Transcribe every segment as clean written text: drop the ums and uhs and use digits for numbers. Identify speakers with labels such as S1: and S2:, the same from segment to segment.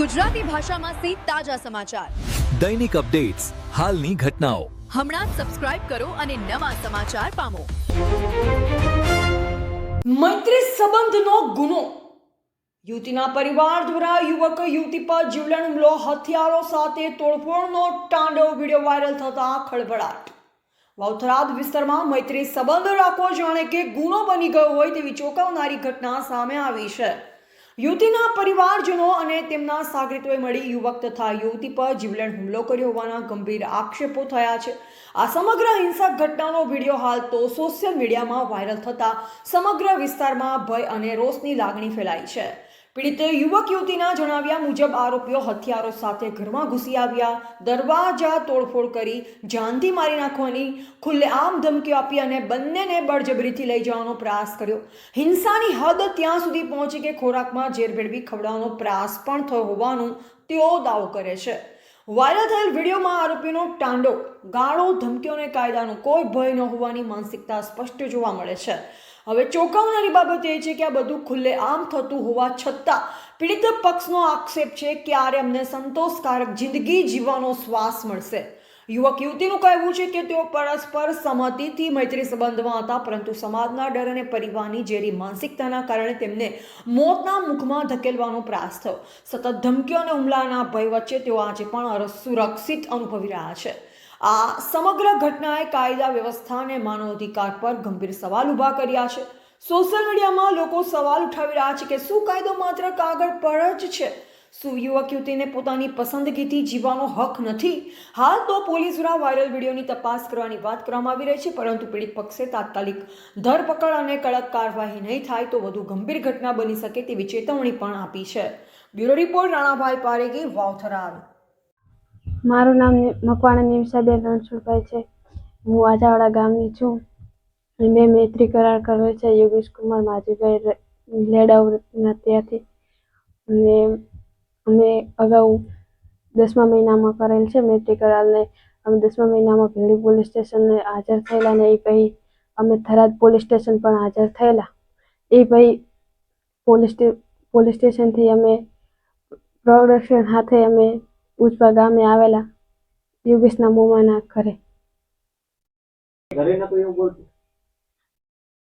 S1: ગુજરાતી ભાષામાં સે તાજા સમાચાર,
S2: દૈનિક અપડેટ્સ, હાલની ઘટનાઓ.
S1: હમણાં જ સબસ્ક્રાઇબ કરો અને નવા સમાચાર પામો.
S3: મૈત્રી સંબંધનો ગુનો. યુવતીના પરિવાર દ્વારા યુવક યુવતી પર જીવલેણ હુમલો, હથિયારો સાથે તોડફોડનો તાંડવ વિડીયો વાયરલ થતા ખળભળાટ. વાવથરાદ વિસ્તારમાં મૈત્રી સંબંધ રાખવો જાણે કે ગુનો બની ગયો હોય તેવી ચોંકાવનારી ઘટના સામે આવી છે. યુવતીના પરિવારજનો અને તેમના સાગરીતોએ મળી યુવક તથા યુવતી પર જીવલેણ હુમલો કર્યો હોવાના ગંભીર આક્ષેપો થયા છે. આ સમગ્ર હિંસક ઘટનાનો વિડીયો હાલ તો સોશિયલ મીડિયામાં વાયરલ થતા સમગ્ર વિસ્તારમાં ભય અને રોષની લાગણી ફેલાઈ છે. પીડિતે યુવક યુવતીના જણાવ્યા મુજબ આરોપીઓ હથિયારો સાથે ઘરમાં ઘૂસી આવ્યા, દરવાજા તોડફોડ કરી જાનથી મારી નાખવાની ખુલ્લેઆમ ધમકીઓ આપી અને બંનેને બળજબરીથી લઈ જવાનો પ્રયાસ કર્યો. હિંસાની હદ ત્યાં સુધી પહોંચી કે ખોરાકમાં ઝેર ભેળવી ખવડાવવાનો પ્રયાસ પણ થયો હોવાનું તેઓ દાવો કરે છે. વાયરલ થયેલ વિડીયોમાં આરોપીનો તાંડવ, ગાળો, ધમકીઓ અને કાયદાનો કોઈ ભય ન હોવાની માનસિકતા સ્પષ્ટ જોવા મળે છે. હવે ચોંકાવનારી બાબત એ છે કે આ બધું ખુલ્લેઆમ થતું હોવા છતાં પીડિત પક્ષનો આક્ષેપ છે કે ક્યારે અમને સંતોષકારક જિંદગી જીવવાનો શ્વાસ મળશે. યુવક યુવતીનું કહેવું છે કે તેઓ પરસ્પર સહમતિથી મૈત્રી સંબંધમાં હતા, પરંતુ સમાજના ડર અને પરિવારની ઝેરી માનસિકતાના કારણે તેમને મોતના મુખમાં ધકેલવાનો પ્રયાસ થયો. સતત ધમકીઓ અને હુમલાના ભય વચ્ચે તેઓ આજે પણ અસુરક્ષિત અનુભવી રહ્યા છે. આ સમગ્ર ઘટનાએ કાયદા વ્યવસ્થા અને માનવ અધિકાર પર ગંભીર સવાલ ઊભા કર્યા છે. સોશિયલ મીડિયામાં લોકો સવાલ ઉઠાવી રહ્યા છે કે શું કાયદો માત્ર કાગળ પર જ છે? શું યુવક યુવતીને પોતાની પસંદગીથી જીવવાનો હક નથી? હાલ તો પોલીસ દ્વારા વાયરલ વિડીયોની તપાસ કરવાની વાત કરવામાં આવી રહી છે, પરંતુ પીડિત પક્ષે તાત્કાલિક ધરપકડ અને કડક કાર્યવાહી નહીં થાય તો વધુ ગંભીર ઘટના બની શકે તેવી ચેતવણી પણ આપી છે. Bureau report, Ranabhai Paregi, Vavtharad.
S4: મારું નામ મકવાણા નિમિષાબેન રણછોડભાઈ છે. હું આજાવાડા ગામની છું. મેં મૈત્રી કરાર કર્યો છે યોગેશ કુમાર માજીભાઈ લેડાઉના ત્યાંથી. અને અમે અગાઉ 10મા મહિનામાં કરેલ છે મૈત્રી કરારને. અમે 10મા મહિનામાં ભેડી પોલીસ સ્ટેશનને હાજર થયેલા ને એ પછી અમે થરાદ પોલીસ સ્ટેશન પણ હાજર થયેલા. એ પછી પોલીસ સ્ટેશનથી અમે પ્રોડક્શન સાથે અમે ઉજપા ગામે આવેલા યોગેશના મોમાના ઘરે.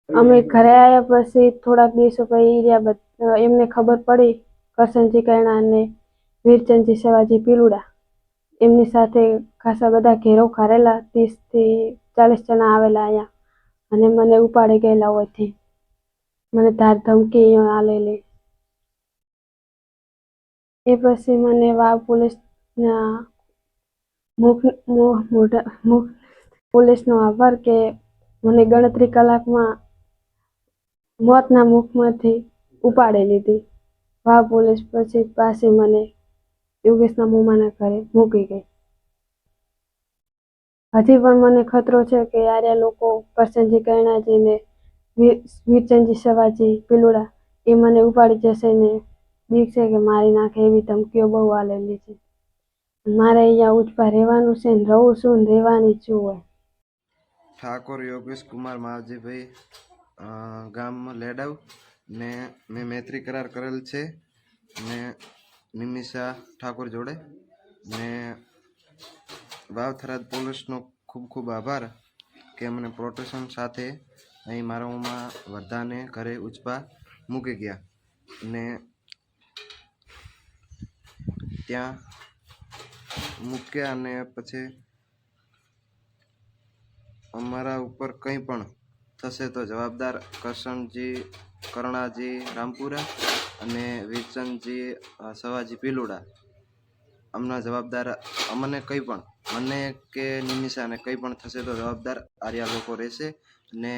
S4: અમે ઘરે આવ્યા પછી થોડાક દિવસો પછી એમને ખબર પડી કરશનજી કૈણા અને વીરચંદજી સવાજી પીલુડા એમની સાથે ખાસા બધા ઘેરો ખારેલા, 30 થી 40 જણા આવેલા અહીંયા અને મને ઉપાડી ગયેલા હોયથી મને ધાર ધમકી આલેલી. એ પછી મને વાવ પોલીસના પોલીસનો આભાર કે મને ગણતરી કલાકમાં મોતના મુખમાંથી ઉપાડી લીધી. વાવ પોલીસ પછી પાછી મને યોગેશના મોમાના ઘરે મૂકી ગઈ. હજી પણ મને ખતરો છે કે આર્યા લોકો કરશનજી કૈણાજીને વીરચંદજી સવાજી પીલુડા એ મને ઉપાડી જશે ને બીક છે કે મારી નાખે એવી ધમકીઓ બહુ આલેલી છે. મારે અહીંયા ઉજપા રહેવાનું છે ને રહું છું ને રહેવાની છું. હોય
S5: ઠાકોર યોગેશ કુમાર માવજીભાઈ, ગામ લેડાવ ને મેં મૈત્રી કરાર કરેલ છે ને નિમિષા ઠાકોર જોડે ને વાવથરાદ પોલીસનો ખૂબ ખૂબ આભાર કે મને પ્રોટેક્શન સાથે અહીં મારામાં વર્ધાને ઘરે ઉજપા મૂકી ગયા ને ત્યાં મૂક્યા અને પછી અમારા ઉપર કંઈ પણ થશે તો જવાબદાર કરશનજી કરણાજી રામપુરા અને વીરચંદજી સવાજી પીલુડા અમના જવાબદાર. અમને કંઈ પણ મને કે નિમિષાને કંઈ પણ થશે તો જવાબદાર આર્યા લોકો રહેશે ને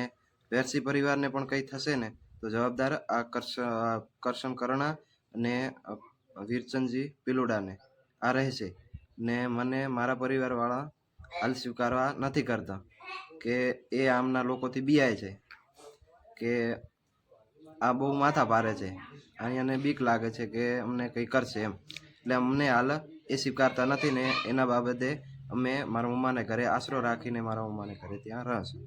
S5: વેરસી પરિવારને પણ કંઈ થશે ને તો જવાબદાર આ કરશન કરણા અને વીરચંદજી પીલુડાને આ રહેશે ને મને મારા પરિવારવાળા હાલ સ્વીકારવા નથી કરતા કે એ આમના લોકોથી બીઆય છે કે આ બહુ માથા પારે છે, અહીંયાને બીક લાગે છે કે અમને કંઈ કરશે એમ. એટલે અમને હાલ એ સ્વીકારતા નથી ને એના બાબતે અમે મારા મમ્માને ઘરે આશરો રાખીને મારા મમ્માને ઘરે ત્યાં રહીશું.